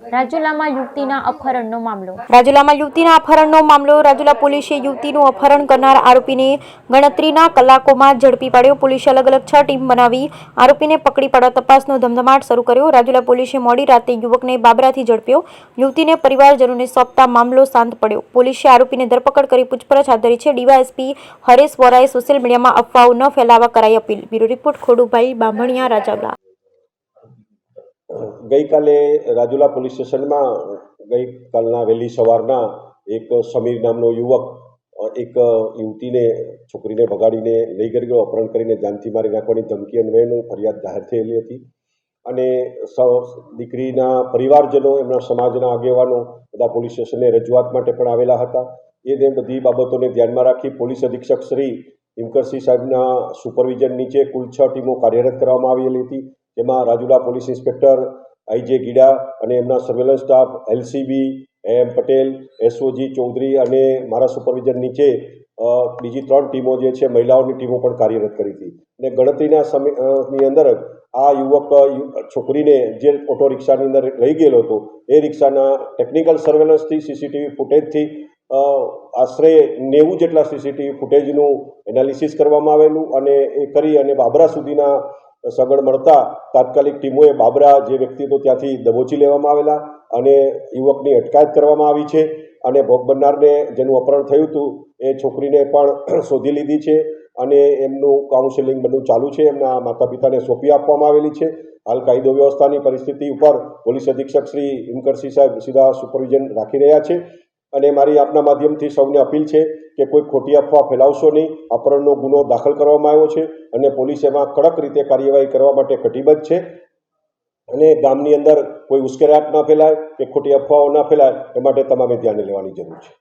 રાજુલામાં યુવતીના અપહરણનો મામલો. રાજુલા પોલીસે યુવતીનું અપહરણ કરનાર આરોપીને ગણતરીના કલાકોમાં ઝડપી પાડ્યો. પોલીસે અલગ અલગ 6 ટીમ બનાવી આરોપીને પકડી પાડવા તપાસનો ધમધમાટ શરૂ કર્યો. રાજુલા પોલીસે મોડી રાતે યુવકને બાબરાથી ઝડપ્યો. યુવતીને પરિવારજનોને સોંપતા મામલો શાંત પડ્યો. પોલીસે આરોપીને ધરપકડ કરી પૂછપરછ હાથ ધરી છે. ડીવાયએસપી હરેશ વોરાએ સોશિયલ મીડિયામાં અફવાઓ ન ફેલાવવા કરાઈ appeal. Bureau report Khodubhai Bamaniya, Rajula. ગઈકાલે રાજુલા પોલીસ સ્ટેશનમાં ગઈકાલના વહેલી સવારના એક સમીર નામનો યુવક એક યુવતીને છોકરીને ભગાડીને લઈ ગયો, અપહરણ કરીને જાનથી મારી નાખવાની ધમકી અન્વયેનું ફરિયાદ જાહેર થયેલી હતી. અને દીકરીના પરિવારજનો, એમના સમાજના આગેવાનો બધા પોલીસ સ્ટેશને રજૂઆત માટે પણ આવેલા હતા. એ બધી બાબતોને ધ્યાનમાં રાખી પોલીસ અધિક્ષક શ્રી હિમકરસિંહ સાહેબના સુપરવિઝન નીચે કુલ 6 ટીમો કાર્યરત કરવામાં આવેલી હતી. જેમાં રાજુલા પોલીસ ઇન્સ્પેક્ટર આઈ.જે. ગીડા અને એમના સર્વેલન્સ સ્ટાફ એલસીબી, એમ પટેલ, એસઓજી ચૌધરી અને મારા સુપરવિઝન નીચે બીજી 3 ટીમો જે છે મહિલાઓની ટીમો પણ કાર્યરત કરી હતી. અને ગણતરીના સમયની અંદર આ યુવક છોકરીને જે ઓટો રિક્ષાની અંદર લઈ ગયેલો હતો એ રિક્ષાના ટેકનિકલ સર્વેલન્સથી, સીસીટીવી ફૂટેજથી આશરે 90 જેટલા સીસીટીવી ફૂટેજનું એનાલિસિસ કરવામાં આવેલું અને એ કરી અને બાબરા સુધીના સગવડ મળતા તાત્કાલિક ટીમોએ બાબરા જે વ્યક્તિ હતો ત્યાંથી દબોચી લેવામાં આવેલા અને યુવકની અટકાયત કરવામાં આવી છે. અને ભોગ બનનારને જેનું અપહરણ થયું હતું એ છોકરીને પણ શોધી લીધી છે અને એમનું કાઉન્સેલિંગ બધું ચાલુ છે. એમના માતા પિતાને સોંપી આપવામાં આવેલી છે. હાલ કાયદો વ્યવસ્થાની પરિસ્થિતિ ઉપર પોલીસ અધિક્ષક શ્રી હિમકરસિંહ સાહેબ સીધા સુપરવિઝન રાખી રહ્યા છે. અને મારી આપના માધ્યમથી સૌને અપીલ છે કે કોઈ ખોટી અફવા ફેલાવશો નહીં. અપહરણનો ગુનો દાખલ કરવામાં આવ્યો છે અને પોલીસ એમાં કડક રીતે કાર્યવાહી કરવા માટે કટિબદ્ધ છે. અને ગામની અંદર કોઈ ઉશ્કેરાટ ન ફેલાય કે ખોટી અફવાઓ ન ફેલાય એ માટે તમામે ધ્યાને લેવાની જરૂર છે.